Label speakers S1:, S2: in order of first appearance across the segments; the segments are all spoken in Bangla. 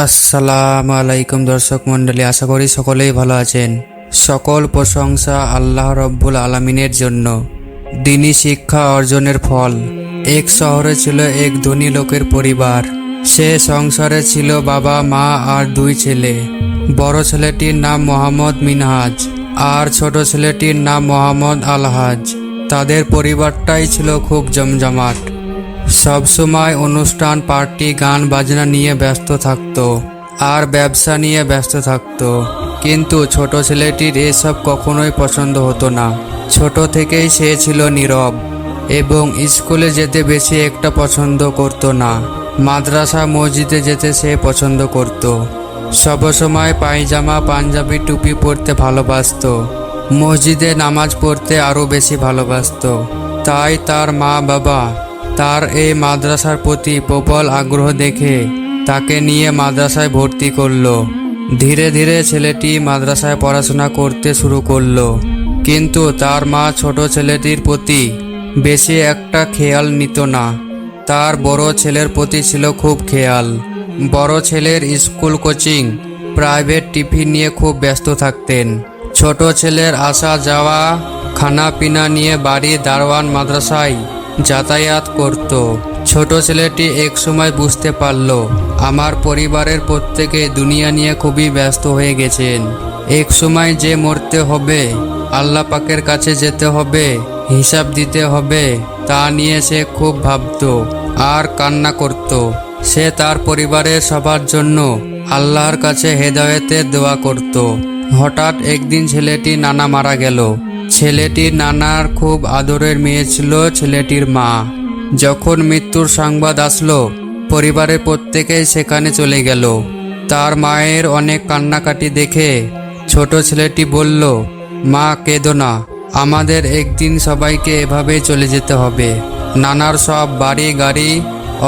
S1: আসসালামু আলাইকুম দর্শক মণ্ডলী, আশা করি সকলেই ভালো আছেন। সকল প্রশংসা আল্লাহ রব্বুল আলামিনের জন্য। দ্বীনি শিক্ষা অর্জনের ফল। এক শহরে ছিল এক ধনী লোকের পরিবার। সে সংসারে ছিল বাবা, মা আর দুই ছেলে। বড় ছেলেটির নাম মোহাম্মদ মিনহাজ আর ছোট ছেলেটির নাম মোহাম্মদ আলহাজ। তাদের পরিবারটাই ছিল খুব জমজমাট। সবসময় অনুষ্ঠান, পার্টি, গান বাজনা নিয়ে ব্যস্ত থাকতো আর ব্যবসা নিয়ে ব্যস্ত থাকতো। কিন্তু ছোট ছেলেটির এসব কখনোই পছন্দ হতো না। ছোট থেকেই সে ছিল নীরব এবং স্কুলে যেতে বেশি একটা পছন্দ করত না। মাদ্রাসা, মসজিদে যেতে সে পছন্দ করত। সবসময় পায়জামা, পাঞ্জাবি, টুপি পরতে ভালোবাসতো। মসজিদে নামাজ পড়তে আরও বেশি ভালোবাসতো। তাই তার মা বাবা তার এই মাদ্রাসার প্রতি প্রবল আগ্রহ দেখে তাকে নিয়ে মাদ্রাসায় ভর্তি করলো। ধীরে ধীরে ছেলেটি মাদ্রাসায় পড়াশোনা করতে শুরু করলো। কিন্তু তার মা ছোট ছেলেটির প্রতি বেশি একটা খেয়াল নিত না। তার বড় ছেলের প্রতি ছিল খুব খেয়াল। বড় ছেলের স্কুল, কোচিং, প্রাইভেট টিফিন নিয়ে খুব ব্যস্ত থাকতেন। ছোট ছেলের আসা যাওয়া, খানা পিনা নিয়ে বাড়ি দারোয়ান মাদ্রাসায় যাতায়াত করত। ছোট ছেলেটি এক সময় বুঝতে পারল, আমার পরিবারের প্রত্যেকে দুনিয়া নিয়ে খুবই ব্যস্ত হয়ে গেছেন। এক সময় যে মরতে হবে, আল্লাহ পাকের কাছে যেতে হবে, হিসাব দিতে হবে, তা নিয়ে সে খুব ভাবত আর কান্না করত। সে তার পরিবারের সবার জন্য আল্লাহর কাছে হেদায়েতের দোয়া করত। হঠাৎ একদিন ছেলেটির নানা মারা গেল। ছেলেটির নানার খুব আদরের মেয়ে ছিল ছেলেটির মা। যখন মৃত্যুর সংবাদ আসলো, পরিবারের প্রত্যেকেই সেখানে চলে গেল। তার মায়ের অনেক কান্নাকাটি দেখে ছোট ছেলেটি বলল, মা কেঁদো না, আমাদের একদিন সবাইকে এভাবেই চলে যেতে হবে। নানার সব বাড়ি গাড়ি,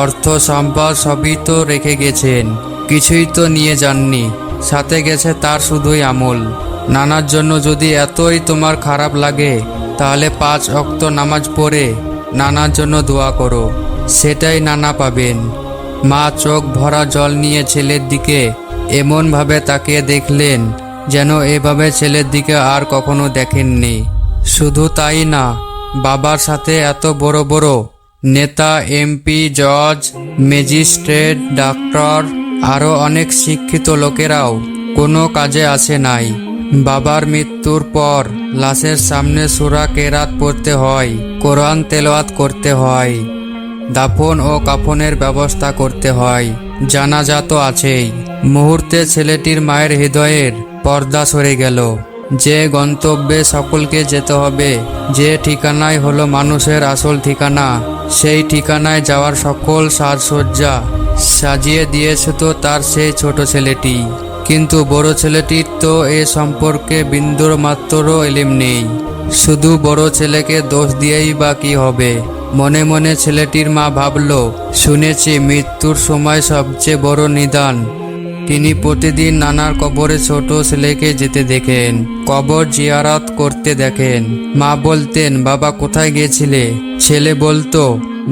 S1: অর্থ সম্পদ সবই তো রেখে গেছেন, কিছুই তো নিয়ে যাননি। সাথে গেছে তার শুধুই আমল। নানার জন্য যদি এতই তোমার খারাপ লাগে, তাহলে 5 ওয়াক্ত নামাজ পড়ে নানার জন্য দোয়া করো, সেটাই নানা পাবেন। মা চোখ ভরা জল নিয়ে ছেলের দিকে এমনভাবে তাকিয়ে দেখলেন যেন এভাবে ছেলের দিকে আর কখনো দেখেননি। শুধু তাই না, বাবার সাথে এত বড় বড় নেতা, এমপি, জজ, ম্যাজিস্ট্রেট, ডাক্তার আরও অনেক শিক্ষিত লোকেরাও কোনো কাজে আসে নাই। বাবার মৃত্যুর পর লাশের সামনে সূরা কেরাত পড়তে হয়, কোরআন তেলাওয়াত করতে হয়, দাফন ও কাফনের ব্যবস্থা করতে হয়, জানাজা তো আছেই। মুহূর্তে ছেলেটির মায়ের হৃদয়ের পর্দা সরে গেল। যে গন্তব্যে সকলকে যেতে হবে, যে ঠিকানায় হলো মানুষের আসল ঠিকানা, সেই ঠিকানায় যাওয়ার সকল সাজসজ্জা সাজিয়ে দিয়েছে তো তার সেই ছোট ছেলেটি। কিন্তু বড় ছেলেটির তো এ সম্পর্কে বিন্দুর মাত্রও ইলম নেই। শুধু বড় ছেলেকে দোষ দিয়েই বা কি হবে? মনে মনে ছেলেটির মা ভাবল, শুনেছি মৃত্যুর সময় সবচেয়ে বড় নিদান। তিনি প্রতিদিন নানার কবরে ছোট ছেলেকে যেতে দেখেন, কবর জিয়ারত করতে দেখেন। মা বলতেন, বাবা কোথায় গিয়েছিলে? ছেলে বলতো,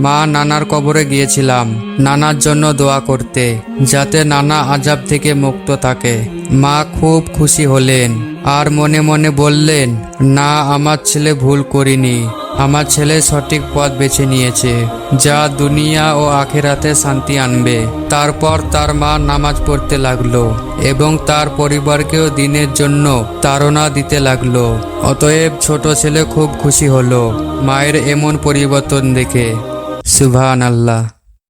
S1: মা নানার কবরে গিয়েছিলাম নানার জন্য দোয়া করতে, যাতে নানা আযাব থেকে মুক্ত থাকে। মা খুব খুশি হলেন আর মনে মনে বললেন, না, আমার ছেলে ভুল করেনি। আমার ছেলে সঠিক পথ বেছে নিয়েছে, যা দুনিয়া ও আখিরাতে শান্তি আনবে। তারপর তার মা নামাজ পড়তে লাগলো এবং তার পরিবারকেও দিনের জন্য তাড়না দিতে লাগলো। অতএব ছোট ছেলে খুব খুশি হলো মায়ের এমন পরিবর্তন দেখে। সুবহানাল্লাহ।